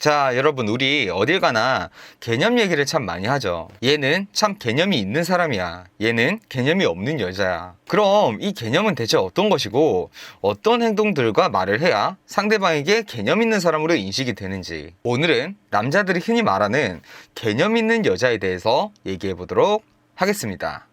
자, 여러분, 우리 어딜 가나 개념 얘기를 참 많이 하죠. 얘는 참 개념이 있는 사람이야. 얘는 개념이 없는 여자야. 그럼 이 개념은 대체 어떤 것이고 어떤 행동들과 말을 해야 상대방에게 개념 있는 사람으로 인식이 되는지, 오늘은 남자들이 흔히 말하는 개념 있는 여자에 대해서 얘기해 보도록 하겠습니다.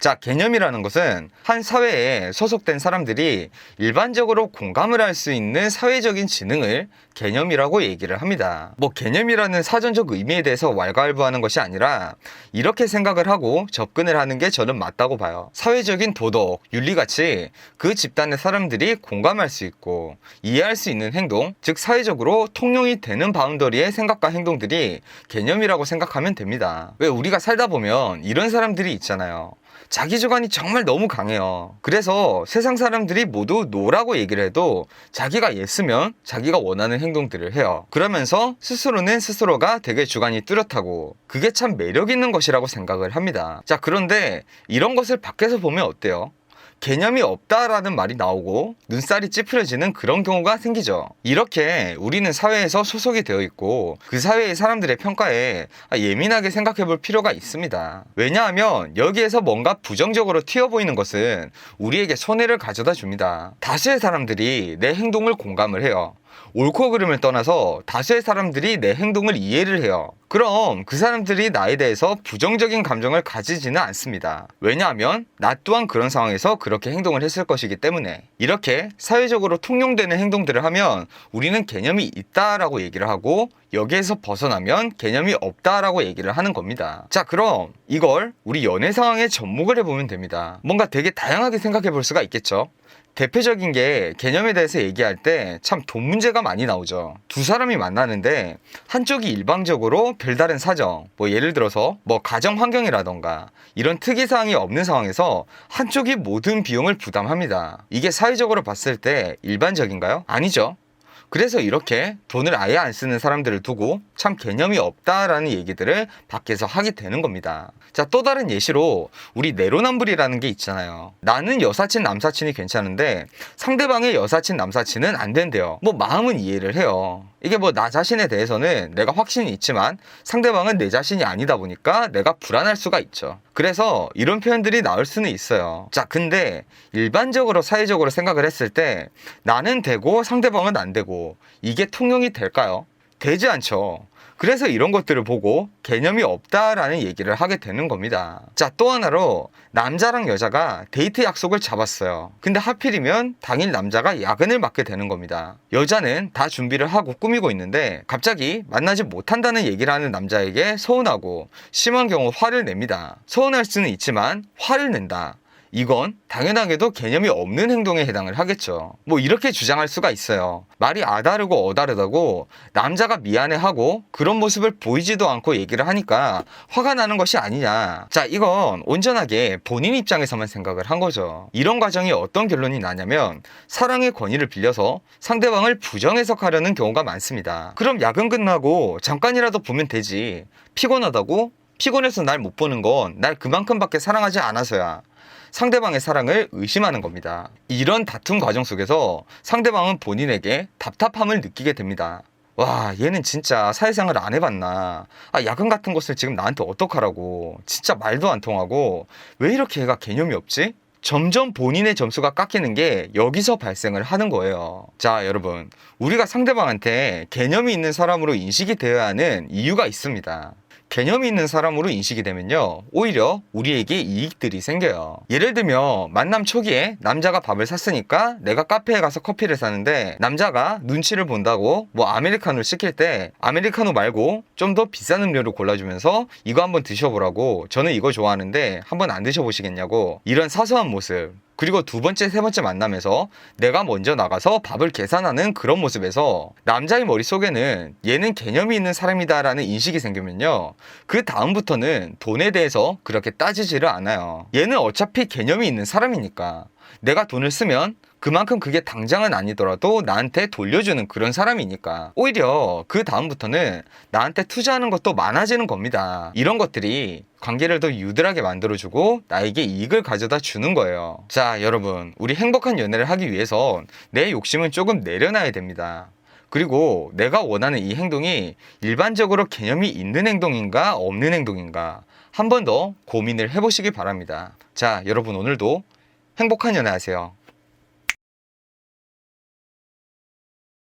자, 개념이라는 것은 한 사회에 소속된 사람들이 일반적으로 공감을 할 수 있는 사회적인 지능을 개념이라고 얘기를 합니다. 뭐 개념이라는 사전적 의미에 대해서 왈가왈부하는 것이 아니라 이렇게 생각을 하고 접근을 하는 게 저는 맞다고 봐요. 사회적인 도덕, 윤리같이 그 집단의 사람들이 공감할 수 있고 이해할 수 있는 행동, 즉 사회적으로 통용이 되는 바운더리의 생각과 행동들이 개념이라고 생각하면 됩니다. 왜 우리가 살다 보면 이런 사람들이 있잖아요. 자기 주관이 정말 너무 강해요. 그래서 세상 사람들이 모두 노라고 얘기를 해도 자기가 예스면 자기가 원하는 행동들을 해요. 그러면서 스스로는 스스로가 되게 주관이 뚜렷하고 그게 참 매력 있는 것이라고 생각을 합니다. 자, 그런데 이런 것을 밖에서 보면 어때요? 개념이 없다라는 말이 나오고 눈살이 찌푸려지는 그런 경우가 생기죠. 이렇게 우리는 사회에서 소속이 되어 있고 그 사회의 사람들의 평가에 예민하게 생각해 볼 필요가 있습니다. 왜냐하면 여기에서 뭔가 부정적으로 튀어 보이는 것은 우리에게 손해를 가져다 줍니다. 다수의 사람들이 내 행동을 공감을 해요. 옳고 그름을 떠나서 다수의 사람들이 내 행동을 이해를 해요. 그럼 그 사람들이 나에 대해서 부정적인 감정을 가지지는 않습니다. 왜냐하면 나 또한 그런 상황에서 그렇게 행동을 했을 것이기 때문에. 이렇게 사회적으로 통용되는 행동들을 하면 우리는 개념이 있다라고 얘기를 하고, 여기에서 벗어나면 개념이 없다라고 얘기를 하는 겁니다. 자, 그럼 이걸 우리 연애 상황에 접목을 해보면 됩니다. 뭔가 되게 다양하게 생각해 볼 수가 있겠죠. 대표적인 게 개념에 대해서 얘기할 때 참 돈 문제가 많이 나오죠. 두 사람이 만나는데 한쪽이 일방적으로 별다른 사정, 뭐 예를 들어서 뭐 가정 환경이라던가 이런 특이사항이 없는 상황에서 한쪽이 모든 비용을 부담합니다. 이게 사회적으로 봤을 때 일반적인가요? 아니죠. 그래서 이렇게 돈을 아예 안 쓰는 사람들을 두고 참 개념이 없다라는 얘기들을 밖에서 하게 되는 겁니다. 자, 또 다른 예시로 우리 내로남불이라는 게 있잖아요. 나는 여사친 남사친이 괜찮은데 상대방의 여사친 남사친은 안 된대요. 뭐 마음은 이해를 해요. 이게 뭐 나 자신에 대해서는 내가 확신이 있지만 상대방은 내 자신이 아니다 보니까 내가 불안할 수가 있죠. 그래서 이런 표현들이 나올 수는 있어요. 자, 근데 일반적으로 사회적으로 생각을 했을 때 나는 되고 상대방은 안 되고 이게 통용이 될까요? 되지 않죠. 그래서 이런 것들을 보고 개념이 없다라는 얘기를 하게 되는 겁니다. 자, 또 하나로 남자랑 여자가 데이트 약속을 잡았어요. 근데 하필이면 당일 남자가 야근을 맡게 되는 겁니다. 여자는 다 준비를 하고 꾸미고 있는데 갑자기 만나지 못한다는 얘기를 하는 남자에게 서운하고 심한 경우 화를 냅니다. 서운할 수는 있지만 화를 낸다. 이건 당연하게도 개념이 없는 행동에 해당을 하겠죠. 뭐 이렇게 주장할 수가 있어요. 말이 아다르고 어다르다고 남자가 미안해하고 그런 모습을 보이지도 않고 얘기를 하니까 화가 나는 것이 아니냐. 자, 이건 온전하게 본인 입장에서만 생각을 한 거죠. 이런 과정이 어떤 결론이 나냐면 사랑의 권위를 빌려서 상대방을 부정해석하려는 경우가 많습니다. 그럼 야근 끝나고 잠깐이라도 보면 되지. 피곤하다고? 피곤해서 날 못 보는 건 날 그만큼밖에 사랑하지 않아서야. 상대방의 사랑을 의심하는 겁니다. 이런 다툼 과정 속에서 상대방은 본인에게 답답함을 느끼게 됩니다. 와, 얘는 진짜 사회생활 안 해봤나. 야근 같은 것을 지금 나한테 어떡하라고. 진짜 말도 안 통하고 왜 이렇게 얘가 개념이 없지? 점점 본인의 점수가 깎이는 게 여기서 발생을 하는 거예요. 자, 여러분, 우리가 상대방한테 개념이 있는 사람으로 인식이 되어야 하는 이유가 있습니다. 개념이 있는 사람으로 인식이 되면요, 오히려 우리에게 이익들이 생겨요. 예를 들면 만남 초기에 남자가 밥을 샀으니까 내가 카페에 가서 커피를 사는데 남자가 눈치를 본다고 뭐 아메리카노를 시킬 때 아메리카노 말고 좀 더 비싼 음료를 골라주면서 이거 한번 드셔보라고, 저는 이거 좋아하는데 한번 안 드셔보시겠냐고, 이런 사소한 모습. 그리고 두 번째, 세 번째 만남에서 내가 먼저 나가서 밥을 계산하는 그런 모습에서 남자의 머릿속에는 얘는 개념이 있는 사람이다라는 인식이 생기면요, 그 다음부터는 돈에 대해서 그렇게 따지지를 않아요. 얘는 어차피 개념이 있는 사람이니까 내가 돈을 쓰면 그만큼 그게 당장은 아니더라도 나한테 돌려주는 그런 사람이니까 오히려 그 다음부터는 나한테 투자하는 것도 많아지는 겁니다. 이런 것들이 관계를 더 유들하게 만들어주고 나에게 이익을 가져다 주는 거예요. 자, 여러분, 우리 행복한 연애를 하기 위해선 내 욕심은 조금 내려놔야 됩니다. 그리고 내가 원하는 이 행동이 일반적으로 개념이 있는 행동인가 없는 행동인가 한 번 더 고민을 해보시기 바랍니다. 자, 여러분 오늘도 행복한 연애 하세요.